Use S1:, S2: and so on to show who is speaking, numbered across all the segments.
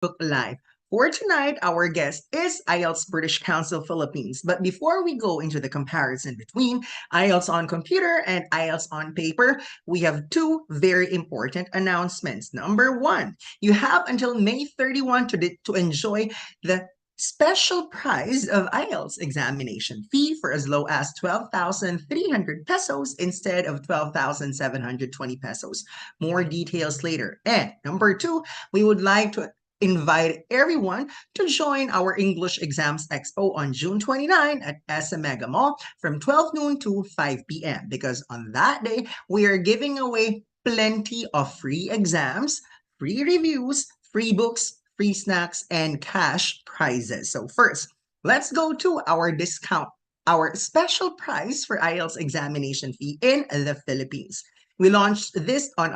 S1: Facebook Live. For tonight, our guest is IELTS British Council Philippines. But before we go into the comparison between IELTS on computer and IELTS on paper, we have two very important announcements. Number one, you have until May 31 to enjoy the special price of IELTS examination fee for as low as 12,300 pesos instead of 12,720 pesos. More details later. And number two, we would like to invite everyone to join our English Exams Expo on June 29 at SM Mega Mall from 12 noon to 5 p.m. because on that day, we are giving away plenty of free exams, free reviews, free books, free snacks, and cash prizes. So first, let's go to our discount, our special price for IELTS examination fee in the Philippines. We launched this on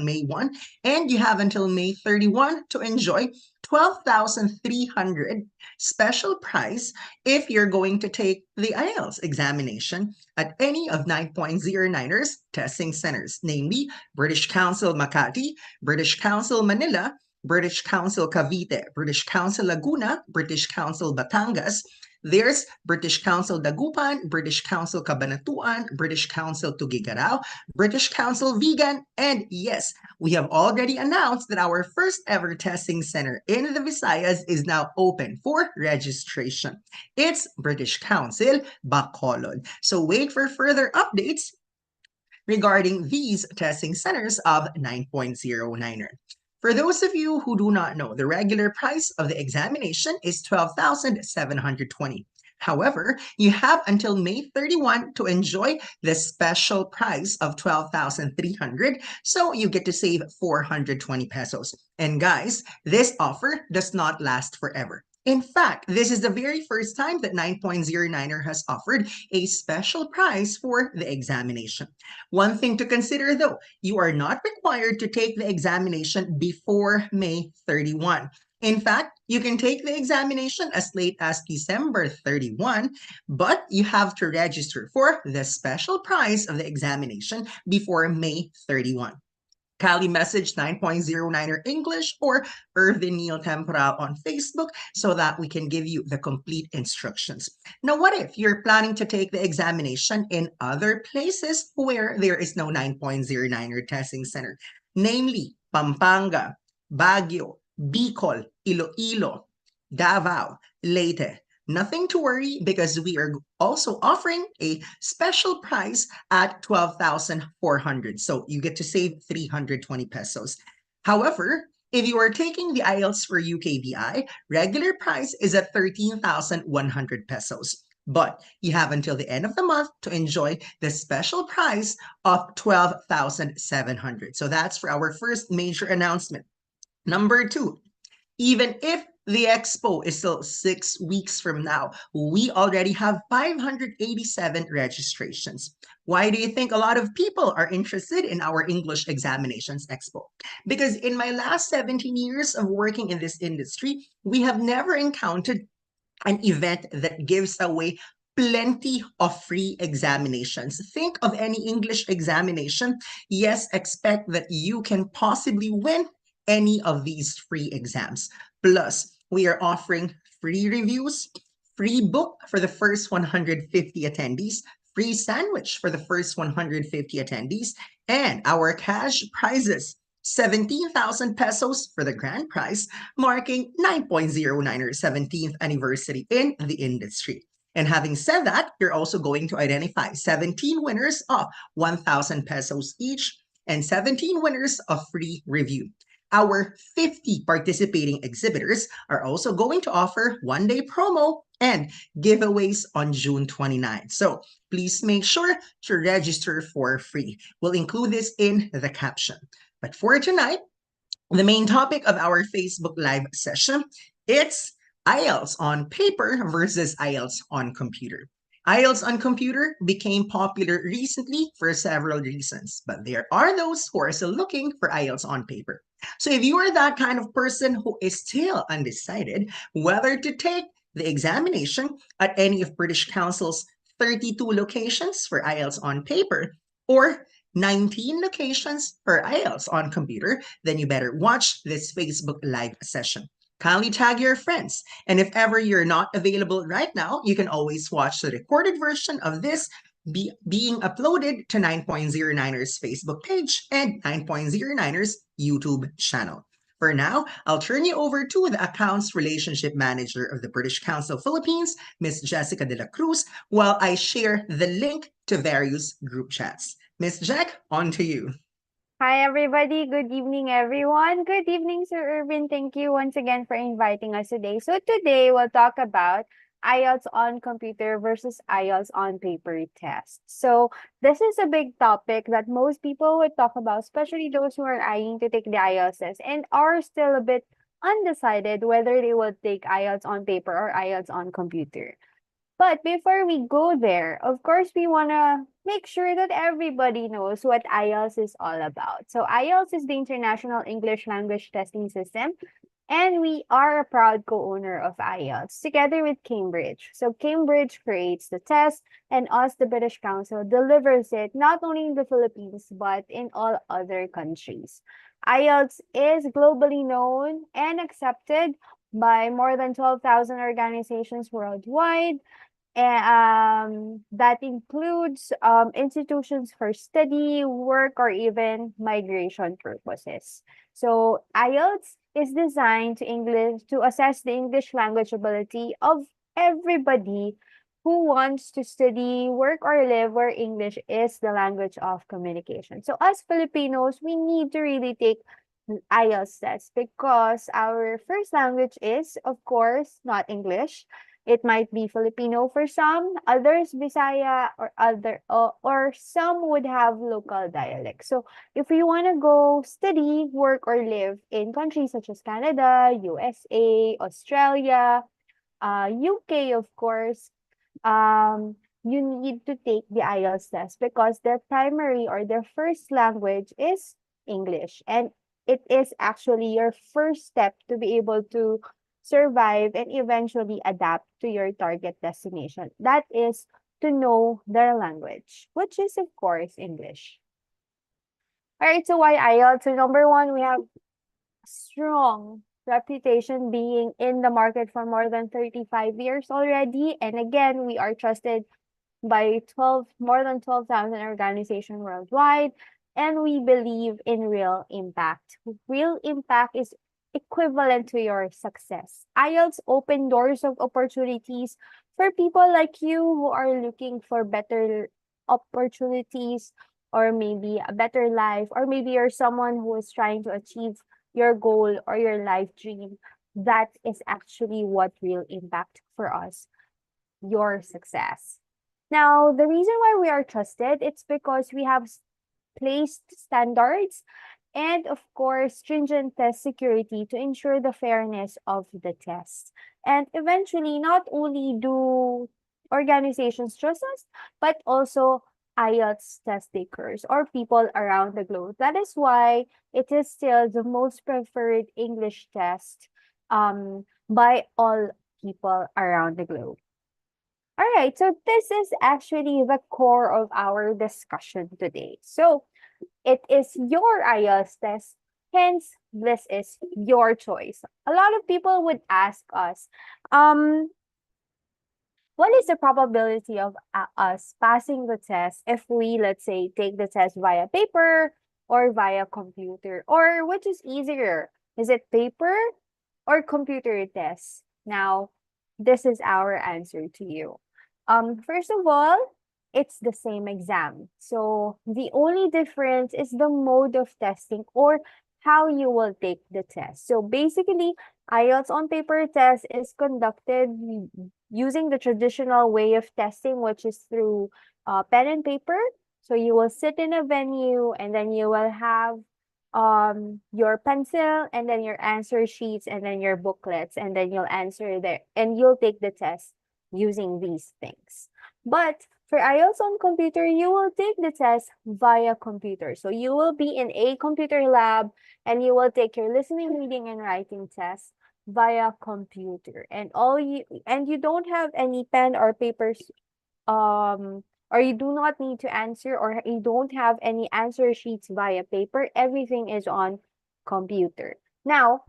S1: May 1, and you have until May 31 to enjoy 12,300 special price if you're going to take the IELTS examination at any of 9.09ers testing centers, namely British Council Makati, British Council Manila, British Council Cavite, British Council Laguna, British Council Batangas. There's British Council Dagupan, British Council Cabanatuan, British Council Tuguegarao, British Council Vegan, and yes, we have already announced that our first ever testing center in the Visayas is now open for registration. It's British Council Bacolod. So wait for further updates regarding these testing centers of 9.09er. For those of you who do not know, the regular price of the examination is 12,720. However, you have until May 31 to enjoy the special price of 12,300, so you get to save 420 pesos. And guys, this offer does not last forever. In fact, this is the very first time that 9.09er has offered a special price for the examination. One thing to consider though, you are not required to take the examination before May 31. In fact, you can take the examination as late as December 31, but you have to register for the special price of the examination before May 31. Kali message 9.09er English or Irvin Neil Temporal on Facebook so that we can give you the complete instructions. Now, what if you're planning to take the examination in other places where there is no 9.09er testing center, namely Pampanga, Baguio, Bicol, Iloilo, Davao, Leyte? Nothing to worry because we are also offering a special price at 12,400. So you get to save 320 pesos. However, if you are taking the IELTS for UKBI, regular price is at 13,100 pesos. But you have until the end of the month to enjoy the special price of 12,700. So that's for our first major announcement. Number two, even if the expo is still 6 weeks from now, we already have 587 registrations. Why do you think a lot of people are interested in our English Examinations Expo? Because in my last 17 years of working in this industry, we have never encountered an event that gives away plenty of free examinations. Think of any English examination. Yes, expect that you can possibly win any of these free exams. Plus, we are offering free reviews, free book for the first 150 attendees, free sandwich for the first 150 attendees, and our cash prizes. 17,000 pesos for the grand prize, marking 9.09er 17th anniversary in the industry. And having said that, you're also going to identify 17 winners of 1,000 pesos each and 17 winners of free review. Our 50 participating exhibitors are also going to offer one-day promo and giveaways on June 29th. So please make sure to register for free. We'll include this in the caption. But for tonight, the main topic of our Facebook Live session, it's IELTS on paper versus IELTS on computer. IELTS on computer became popular recently for several reasons, but there are those who are still looking for IELTS on paper. So if you are that kind of person who is still undecided whether to take the examination at any of British Council's 32 locations for IELTS on paper, or 19 locations for IELTS on computer, then you better watch this Facebook Live session. Kindly tag your friends. And if ever you're not available right now, you can always watch the recorded version of this being uploaded to 9.09ers Facebook page and 9.09ers YouTube channel. For now, I'll turn you over to the Accounts Relationship Manager of the British Council Philippines, Ms. Jessica de la Cruz, while I share the link to various group chats. Ms. Jack, on to you.
S2: Hi, everybody. Good evening, everyone. Good evening, Sir Irvin. Thank you once again for inviting us today. So, today we'll talk about IELTS on computer versus IELTS on paper test. So, this is a big topic that most people would talk about, especially those who are eyeing to take the IELTS test and are still a bit undecided whether they will take IELTS on paper or IELTS on computer. But before we go there, of course, we want to make sure that everybody knows what IELTS is all about. So, IELTS is the International English Language Testing System, and we are a proud co-owner of IELTS together with Cambridge. So, Cambridge creates the test, and us, the British Council, delivers it not only in the Philippines but in all other countries. IELTS is globally known and accepted by more than 12,000 organizations worldwide, that includes institutions for study, work, or even migration purposes. So IELTS is designed to assess the English language ability of everybody who wants to study, work, or live where English is the language of communication. So as Filipinos, we need to really take IELTS test because our first language is, of course, not English. It might be Filipino for some, others Bisaya, or some would have local dialect. So if you want to go study, work, or live in countries such as Canada, USA, Australia, UK, of course, you need to take the IELTS test because their primary or their first language is English. And it is actually your first step to be able to survive and eventually adapt to your target destination. That is to know their language, which is, of course, English. All right, so why IELTS? So number one, we have strong reputation being in the market for more than 35 years already. And again, we are trusted by more than 12,000 organizations worldwide. And we believe in real impact. Real impact is equivalent to your success. IELTS open doors of opportunities for people like you who are looking for better opportunities or maybe a better life, or maybe you're someone who is trying to achieve your goal or your life dream. That is actually what real impact for us, your success. Now, the reason why we are trusted, it's because we have placed standards and, of course, stringent test security to ensure the fairness of the test. And eventually, not only do organizations trust us, but also IELTS test takers or people around the globe. That is why it is still the most preferred English test by all people around the globe. All right, so this is actually the core of our discussion today. So it is your IELTS test, hence this is your choice. A lot of people would ask us, what is the probability of us passing the test if we, let's say, take the test via paper or via computer? Or which is easier? Is it paper or computer test? Now, this is our answer to you. First of all, it's the same exam. So the only difference is the mode of testing or how you will take the test. So basically, IELTS on paper test is conducted using the traditional way of testing, which is through pen and paper. So you will sit in a venue and then you will have your pencil and then your answer sheets and then your booklets, and then you'll answer there and you'll take the test using these things. But for IELTS on computer, you will take the test via computer. So you will be in a computer lab and you will take your listening, reading, and writing test via computer. And you don't have any pen or papers or you do not need to answer, or you don't have any answer sheets via paper. Everything is on computer. Now,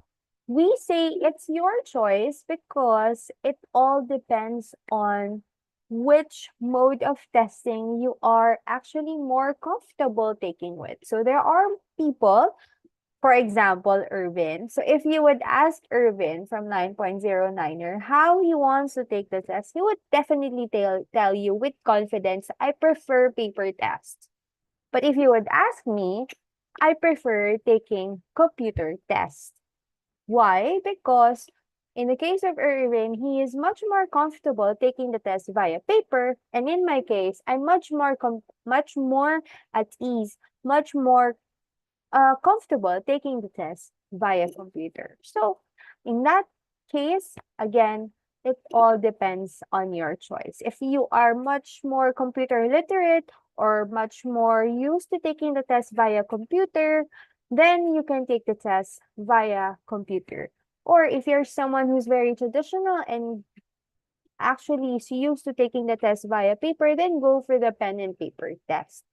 S2: we say it's your choice because it all depends on which mode of testing you are actually more comfortable taking with. So there are people, for example, Irvin. So if you would ask Irvin from 9.09er how he wants to take the test, he would definitely tell you with confidence, I prefer paper tests. But if you would ask me, I prefer taking computer tests. Why? Because in the case of Irvin, he is much more comfortable taking the test via paper, and in my case, I'm much more at ease, much more comfortable taking the test via computer. So in that case, again, it all depends on your choice. If you are much more computer literate or much more used to taking the test via computer, then you can take the test via computer. Or if you're someone who's very traditional and actually is used to taking the test via paper, then go for the pen and paper test.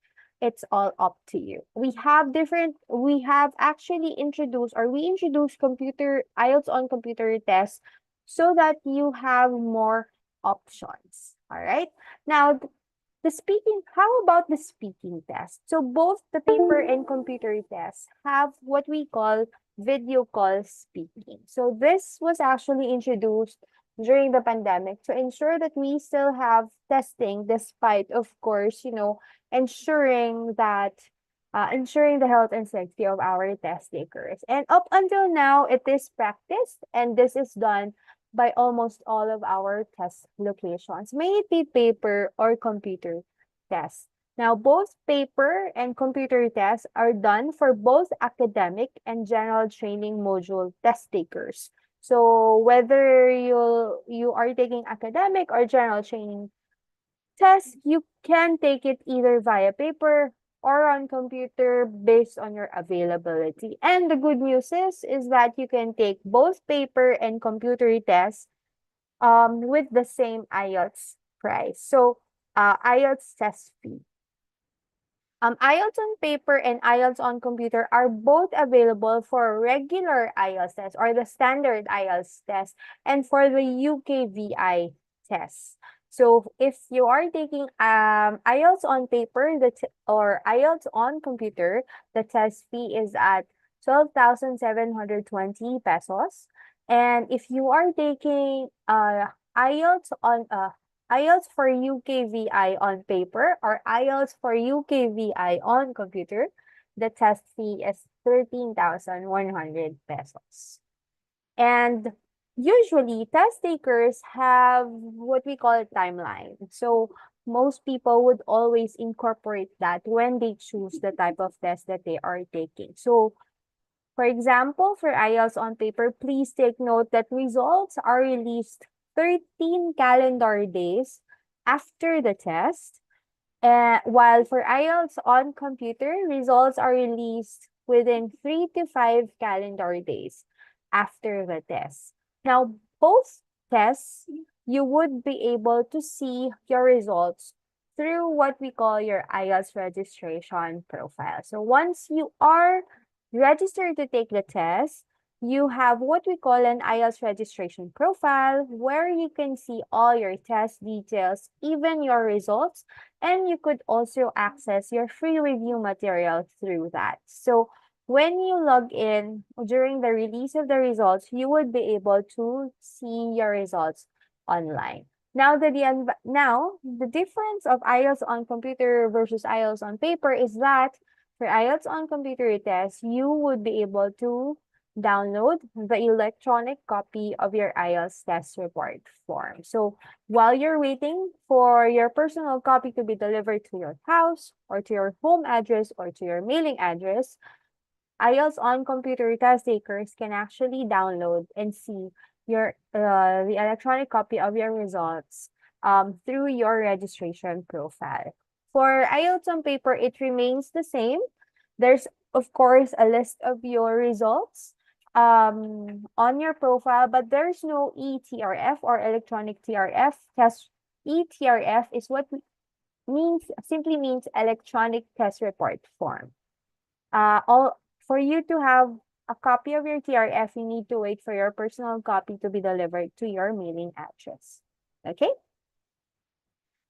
S2: It's all up to you. We have actually introduced, or we introduced computer IELTS on computer tests so that you have more options. All right. Now, how about the speaking test? So both the paper and computer tests have what we call video call speaking. So this was actually introduced during the pandemic to ensure that we still have testing despite, of course, ensuring that ensuring the health and safety of our test takers. And up until now, it is practiced, and this is done by almost all of our test locations, may it be paper or computer tests. Now, both paper and computer tests are done for both academic and general training module test takers. So whether you are taking academic or general training test, you can take it either via paper or on computer based on your availability. And the good news is that you can take both paper and computer tests with the same IELTS price. So IELTS test fee. IELTS on paper and IELTS on computer are both available for regular IELTS test or the standard IELTS test and for the UKVI test. So if you are taking IELTS on paper or IELTS on computer, the test fee is at 12,720 pesos. And if you are taking IELTS on IELTS for UKVI on paper or IELTS for UKVI on computer, the test fee is 13,100 pesos. And usually, test takers have what we call a timeline. So most people would always incorporate that when they choose the type of test that they are taking. So for example, for IELTS on paper, please take note that results are released 13 calendar days after the test. While for IELTS on computer, results are released within 3 to 5 calendar days after the test. Now, both tests, you would be able to see your results through what we call your IELTS registration profile. So once you are registered to take the test, you have what we call an IELTS registration profile where you can see all your test details, even your results, and you could also access your free review material through that. So when you log in during the release of the results, you would be able to see your results online. Now, the difference of IELTS on computer versus IELTS on paper is that for IELTS on computer test, you would be able to download the electronic copy of your IELTS test report form. So while you're waiting for your personal copy to be delivered to your house or to your home address or to your mailing address, IELTS on computer test takers can actually download and see the electronic copy of your results through your registration profile. For IELTS on paper, it remains the same. There's, of course, a list of your results on your profile, but there's no ETRF or electronic TRF test. ETRF is simply means electronic test report form. All for you to have a copy of your TRF, you need to wait for your personal copy to be delivered to your mailing address. Okay?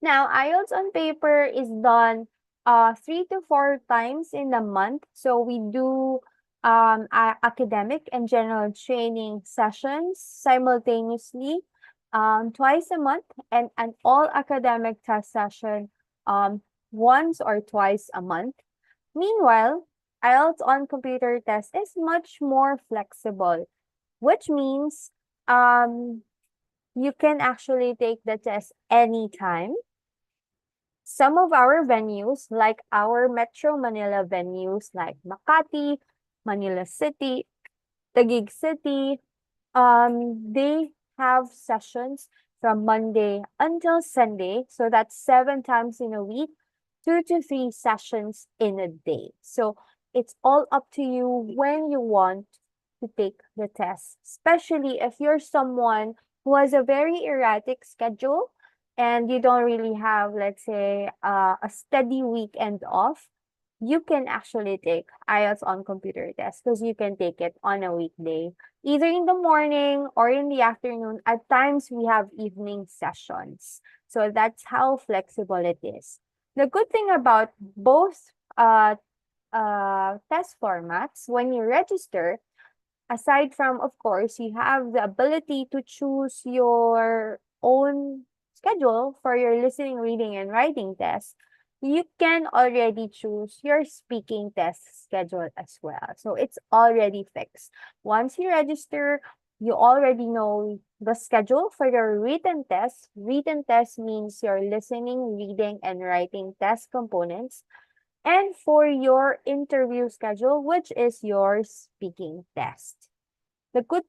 S2: Now, IELTS on paper is done 3 to 4 times in a month. So we do academic and general training sessions simultaneously twice a month, and an all academic test session um, once or twice a month. Meanwhile, IELTS on computer test is much more flexible, which means you can actually take the test anytime. Some of our venues, like our Metro Manila venues like Makati, Manila City, Taguig City, they have sessions from Monday until Sunday. So that's 7 times in a week, 2 to 3 sessions in a day. So it's all up to you when you want to take the test, especially if you're someone who has a very erratic schedule and you don't really have, let's say, a steady weekend off. You can actually take IELTS on computer test because you can take it on a weekday, either in the morning or in the afternoon. At times, we have evening sessions. So that's how flexible it is. The good thing about both test formats, when you register, aside from, of course, you have the ability to choose your own schedule for your listening, reading, and writing tests, you can already choose your speaking test schedule as well. So it's already fixed. Once you register, you already know the schedule for your written test. Written test means your listening, reading, and writing test components. And for your interview schedule, which is your speaking test. The good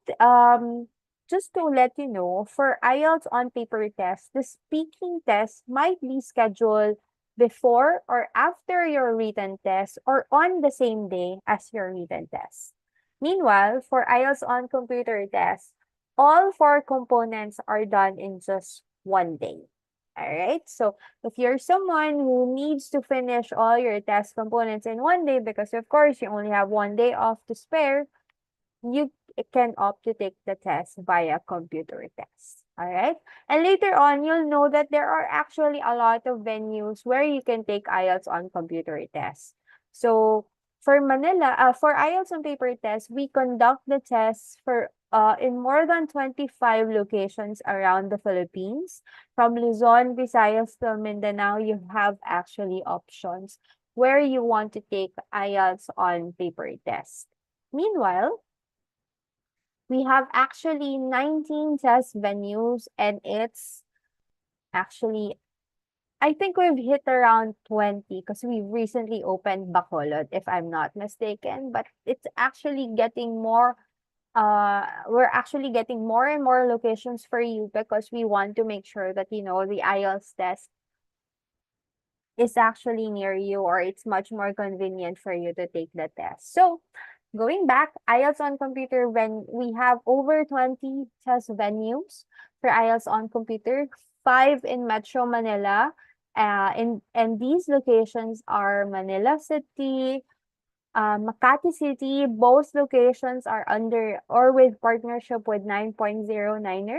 S2: just to let you know, for IELTS on paper test, the speaking test might be scheduled before or after your written test or on the same day as your written test. Meanwhile, for IELTS on computer test, all four components are done in just one day. All right. So if you're someone who needs to finish all your test components in one day, because of course you only have one day off to spare, you can opt to take the test via computer test. All right. And later on, you'll know that there are actually a lot of venues where you can take IELTS on computer test. So for Manila, for IELTS on paper test, we conduct the tests for in more than 25 locations around the Philippines. From Luzon, Visayas to Mindanao, you have actually options where you want to take IELTS on paper test. Meanwhile, we have actually 19 test venues, and it's actually, I think we've hit around 20 because we've recently opened Bacolod, if I'm not mistaken. But it's actually getting more, we're actually getting more and more locations for you because we want to make sure that, the IELTS test is actually near you, or it's much more convenient for you to take the test. So going back, IELTS on computer, when we have over 20 test venues for IELTS on computer, 5 in Metro Manila. And these locations are Manila City, Makati City. Both locations are under or with partnership with 9.09er.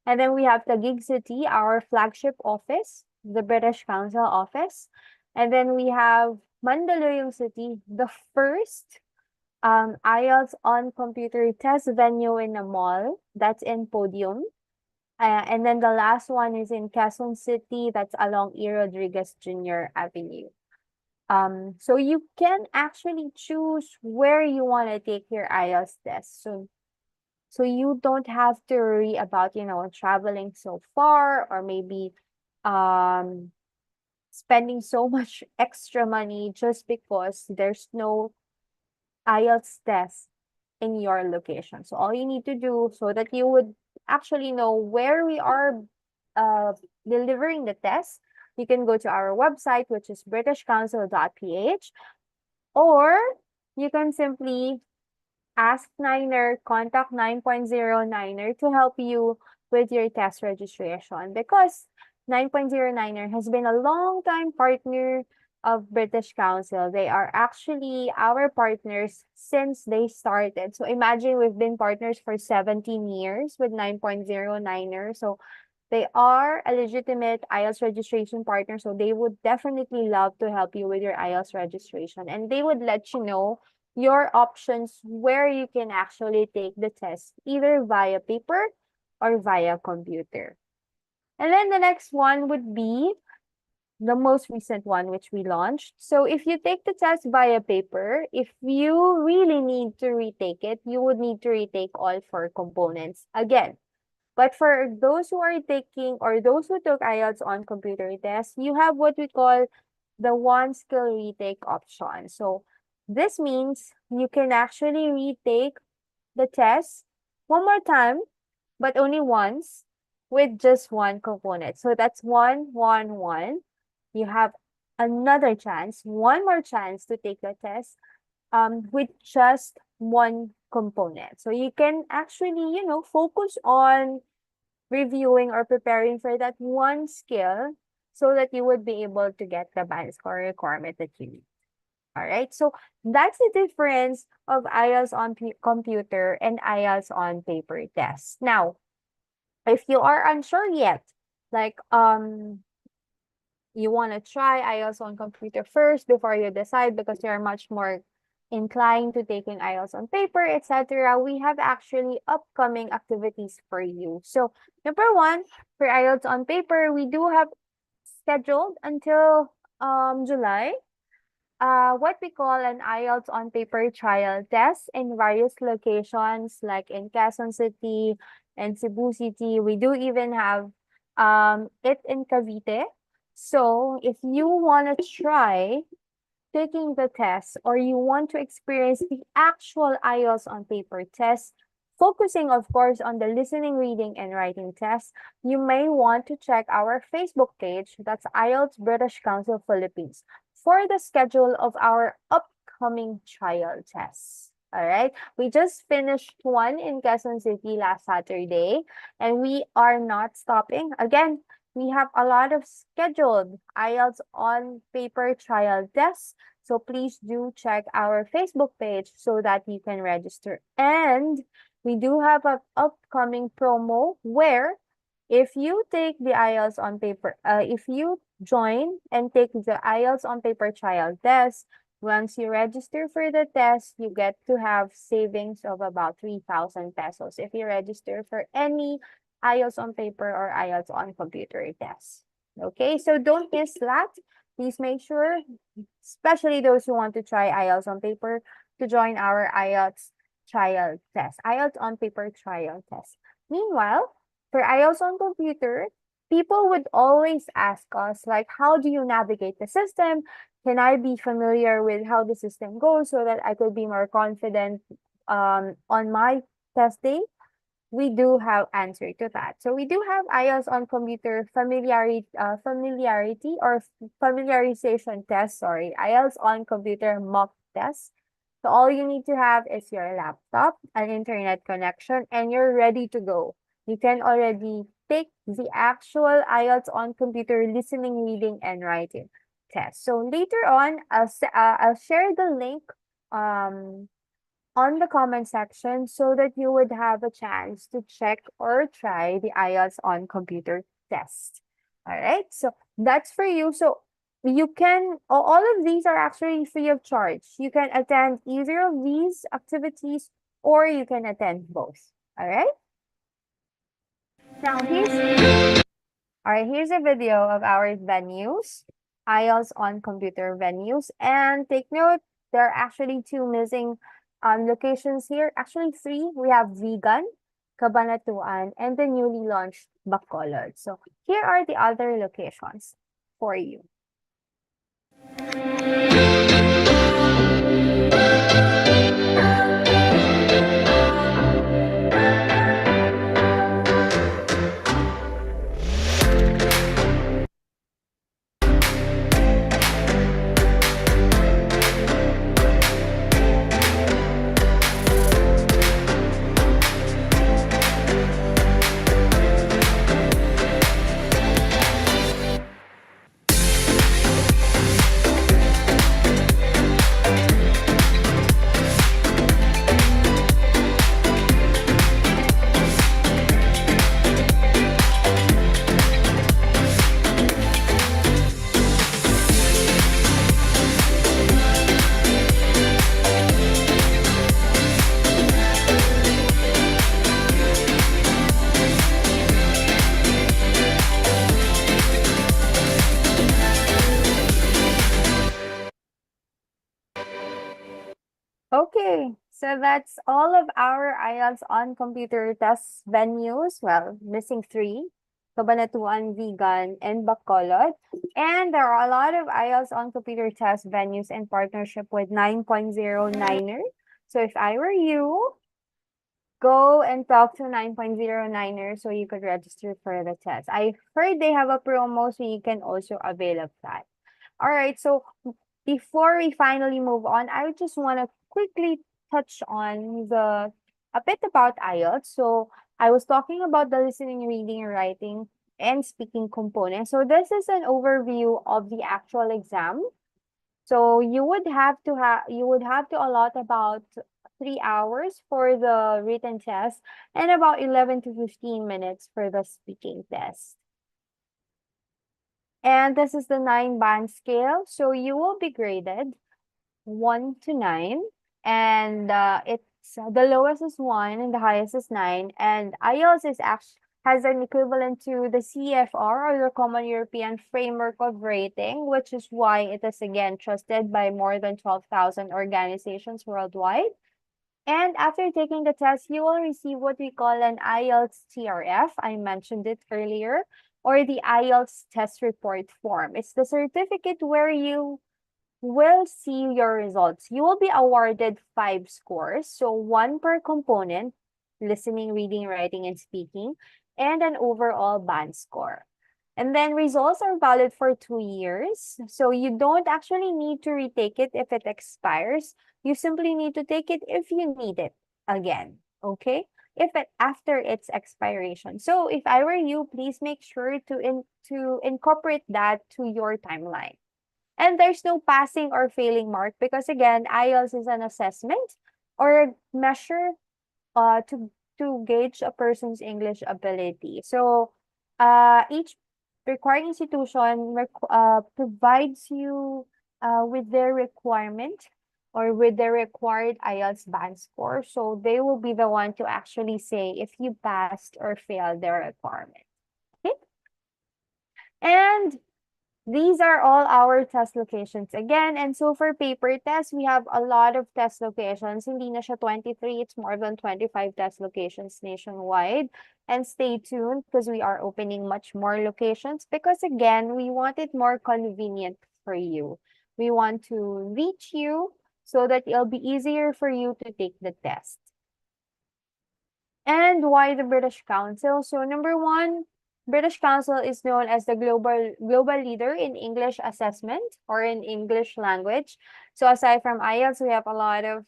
S2: And then we have Taguig City, our flagship office, the British Council office. And then we have Mandaluyong City, the first IELTS on computer test venue in a mall. That's in Podium. And then the last one is in Quezon City. That's along E. Rodriguez Jr. Avenue. So you can actually choose where you want to take your IELTS test. So you don't have to worry about, traveling so far, or maybe um spending so much extra money just because there's no IELTS test in your location. So all you need to do, so that you would actually know where we are uh, delivering the test, you can go to our website, which is britishcouncil.ph, or you can simply ask Niner, contact 9.09er to help you with your test registration, because 9.09er has been a long-time partner of British Council. They are actually our partners since they started. So imagine we've been partners for 17 years with 9.09er. So they are a legitimate IELTS registration partner. So they would definitely love to help you with your IELTS registration. And they would let you know your options where you can actually take the test, either via paper or via computer. And then the next one would be the most recent one which we launched. So if you take the test via paper, if you really need to retake it, you would need to retake all four components again. But for those who are taking or those who took IELTS on computer test, you have what we call the one skill retake option. So this means you can actually retake the test one more time, but only once with just one component. So that's 1, 1, 1. You have another chance, one more chance to take the test with just one component. So you can actually, focus on reviewing or preparing for that one skill so that you would be able to get the band score requirement that you need. All right. So that's the difference of IELTS on computer and IELTS on paper test. Now, if you are unsure yet, like you want to try IELTS on computer first before you decide because you're much more inclined to taking IELTS on paper, etc., we have actually upcoming activities for you. So, number one, for IELTS on paper, we do have scheduled until July what we call an IELTS on paper trial test in various locations like in Quezon City and Cebu City. We do even have it in Cavite. So if you want to try taking the test or you want to experience the actual IELTS on paper test, focusing, of course, on the listening, reading, and writing test, you may want to check our Facebook page, that's IELTS British Council Philippines, for the schedule of our upcoming trial tests. All right, we just finished one in Quezon City last Saturday, and we are not stopping. Again, we have a lot of scheduled IELTS on paper trial tests. So please do check our Facebook page so that you can register. And we do have an upcoming promo where if you take the IELTS on paper, if you join and take the IELTS on paper trial test, once you register for the test, you get to have savings of about 3,000 pesos if you register for any IELTS on paper or IELTS on computer test. Okay, so don't miss that. Please make sure, especially those who want to try IELTS on paper, to join our IELTS trial test, IELTS on paper trial test. Meanwhile, for IELTS on computer, people would always ask us, like, how do you navigate the system? Can I be familiar with how the system goes so that I could be more confident on my test day? We do have answer to that. So we do have IELTS on computer familiarity or familiarization test, IELTS on computer mock test. So all you need to have is your laptop, an internet connection, and you're ready to go. You can already take the actual IELTS on computer listening, reading, and writing test. So later on, I'll share the link on the comment section so that you would have a chance to check or try the IELTS on computer test. All right, so that's for you. So you can, all of these are actually free of charge. You can attend either of these activities or you can attend both. All right. Now here's a video of our venues, IELTS on computer venues, and take note, there are actually two missing locations here. Actually, three. We have Vegan, Cabanatuan, and the newly launched Bacolod. So here are the other locations for you. So that's all of our IELTS on computer test venues. Well, missing three. Cabanatuan, Vegan, and Bacolod. And there are a lot of IELTS on computer test venues in partnership with 9.09er. So if I were you, go and talk to 9.09er so you could register for the test. I heard they have a promo, so you can also avail of that. All right, so before we finally move on, I just want to quickly touch on a bit about IELTS. So I was talking about the listening, reading, writing, and speaking component. So this is an overview of the actual exam. So you would have to allot about 3 hours for the written test and about 11 to 15 minutes for the speaking test. And this is the 9-band scale. So you will be graded 1 to 9. And it's the lowest is 1 and the highest is 9. And IELTS is actually has an equivalent to the CFR or the Common European Framework of Rating, which is why it is again trusted by more than 12,000 organizations worldwide. And after taking the test, you will receive what we call an IELTS TRF. I mentioned it earlier, or the IELTS test report form. It's the certificate where you will see your results. You will be awarded 5 scores, so 1 per component, listening, reading, writing, and speaking, and an overall band score. And then results are valid for 2 years. So you don't actually need to retake it if it expires. You simply need to take it if you need it again. Okay? If it after its expiration. So if I were you, please make sure to incorporate that to your timeline. And there's no passing or failing mark because again, IELTS is an assessment or a measure to gauge a person's English ability. So each requiring institution provides you with their requirement or with their required IELTS band score. So they will be the one to actually say if you passed or failed their requirement. Okay? And these are all our test locations again. And so for paper tests, we have a lot of test locations. Hindi na siya 23, it's more than 25 test locations nationwide. And stay tuned because we are opening much more locations because again, we want it more convenient for you. We want to reach you so that it'll be easier for you to take the test. And why the British Council? So number one, British Council is known as the global leader in English assessment or in English language. So aside from IELTS, we have a lot of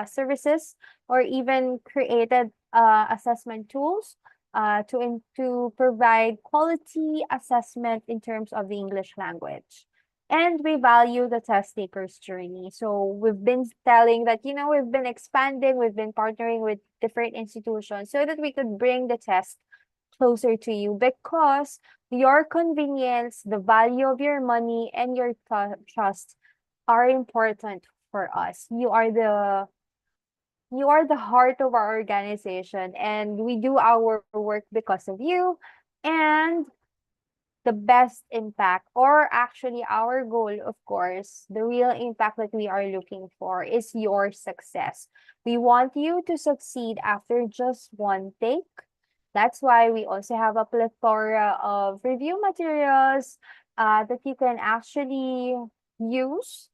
S2: services or even created assessment tools to provide quality assessment in terms of the English language. And we value the test taker's journey. So we've been telling that, we've been expanding, we've been partnering with different institutions so that we could bring the test closer to you because your convenience, the value of your money, and your trust are important for us. You are the heart of our organization, and we do our work because of you. And the best impact, or actually our goal, of course, the real impact that we are looking for is your success. We want you to succeed after just one take. That's why we also have a plethora of review materials that you can actually use,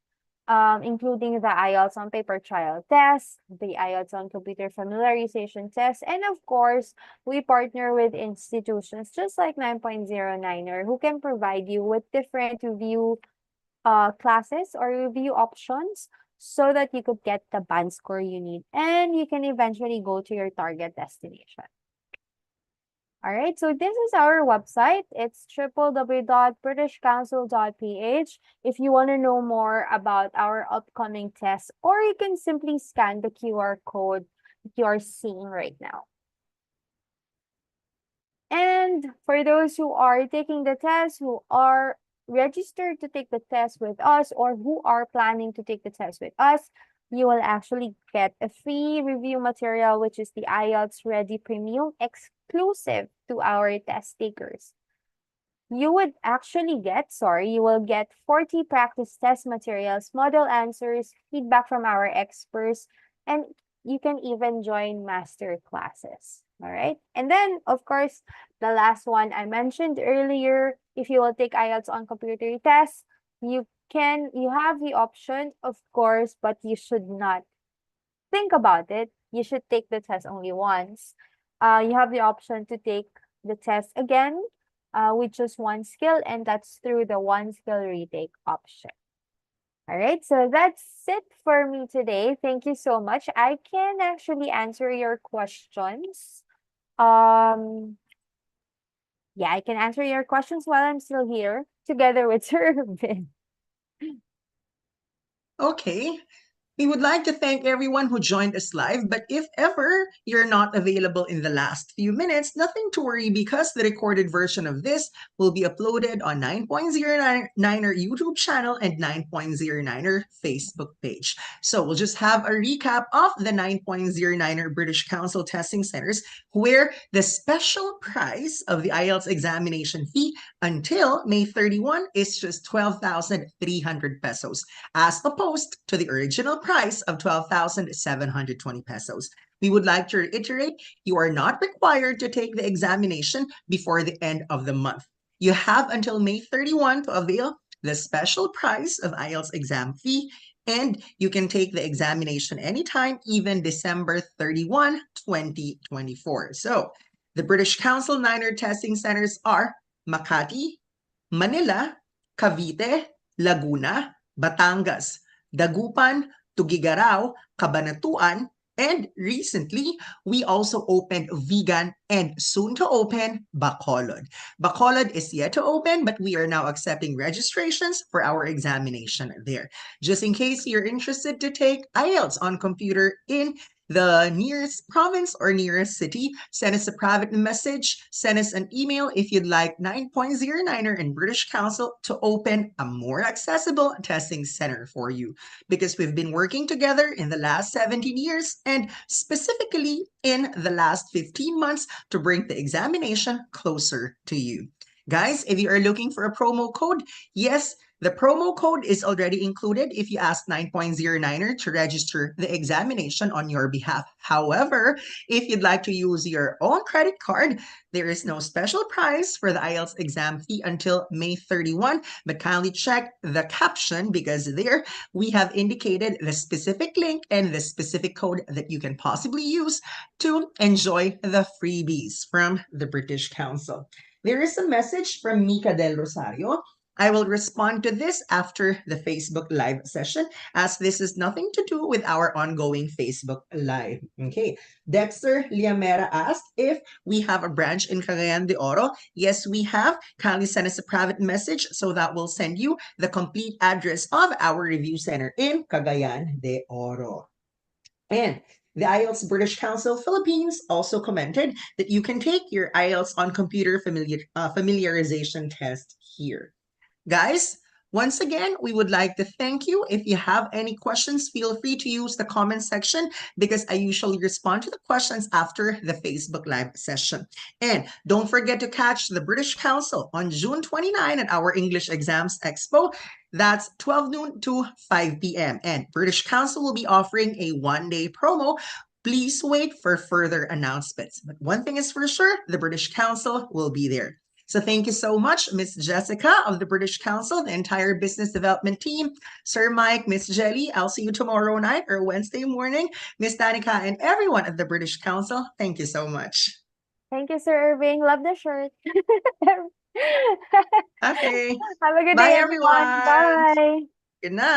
S2: including the IELTS on paper trial test, the IELTS on computer familiarization test, and of course, we partner with institutions just like 9.09er who can provide you with different review classes or review options so that you could get the band score you need and you can eventually go to your target destination. All right, so this is our website. It's www.britishcouncil.ph if you want to know more about our upcoming tests, or you can simply scan the QR code that you are seeing right now. And for those who are taking the test, who are registered to take the test with us, or who are planning to take the test with us, you will actually get a free review material, which is the IELTS Ready Premium exclusive to our test takers. You will get 40 practice test materials, model answers, feedback from our experts, and you can even join master classes. All right. And then, of course, the last one I mentioned earlier, if you will take IELTS on computer test, you have the option, of course, but you should not think about it. You should take the test only once. You have the option to take the test again with just one skill, and that's through the one skill retake option. All right, so that's it for me today. Thank you so much. I can actually answer your questions. Um, yeah, I can answer your questions while I'm still here together with Sir Vin.
S1: Okay. We would like to thank everyone who joined us live, but if ever you're not available in the last few minutes, nothing to worry because the recorded version of this will be uploaded on 9.09er YouTube channel and 9.09er Facebook page. So we'll just have a recap of the 9.09er British Council testing centers where the special price of the IELTS examination fee until May 31 is just 12,300 pesos as opposed to the original price of 12,720 pesos. We would like to reiterate, you are not required to take the examination before the end of the month. You have until May 31 to avail the special price of IELTS exam fee, and you can take the examination anytime, even December 31, 2024. So, the British Council Niner testing centers are Makati, Manila, Cavite, Laguna, Batangas, Dagupan, Tugigaraw, Cabanatuan, and recently, we also opened Vegan and soon to open Bacolod. Bacolod is yet to open, but we are now accepting registrations for our examination there. Just in case you're interested to take IELTS on computer in the nearest province or nearest city, send us a private message, send us an email if you'd like 9.09er and British Council to open a more accessible testing center for you. Because we've been working together in the last 17 years and specifically in the last 15 months to bring the examination closer to you. Guys, if you are looking for a promo code, yes, the promo code is already included if you ask 9.09er to register the examination on your behalf. However, if you'd like to use your own credit card, there is no special price for the IELTS exam fee until May 31, but kindly check the caption because there we have indicated the specific link and the specific code that you can possibly use to enjoy the freebies from the British Council. There is a message from Mika Del Rosario. I will respond to this after the Facebook Live session, as this is nothing to do with our ongoing Facebook Live. Okay. Dexter Liamera asked if we have a branch in Cagayan de Oro. Yes, we have. Kindly send us a private message so that we'll send you the complete address of our review center in Cagayan de Oro. And the IELTS British Council Philippines also commented that you can take your IELTS on computer familiarization test here. Guys, once again, we would like to thank you. If you have any questions, feel free to use the comment section because I usually respond to the questions after the Facebook Live session. And don't forget to catch the British Council on June 29 at our English Exams Expo. That's 12 noon to 5 p.m. And British Council will be offering a one-day promo. Please wait for further announcements. But one thing is for sure, the British Council will be there. So thank you so much, Miss Jessica of the British Council, the entire business development team, Sir Mike, Miss Jelly. I'll see you tomorrow night or Wednesday morning, Miss Danica, and everyone at the British Council. Thank you so much.
S2: Thank you, Sir Irving. Love the shirt.
S1: Okay.
S2: Have a good
S1: Bye,
S2: day, everyone.
S1: everyone.
S2: Bye.
S1: Good night.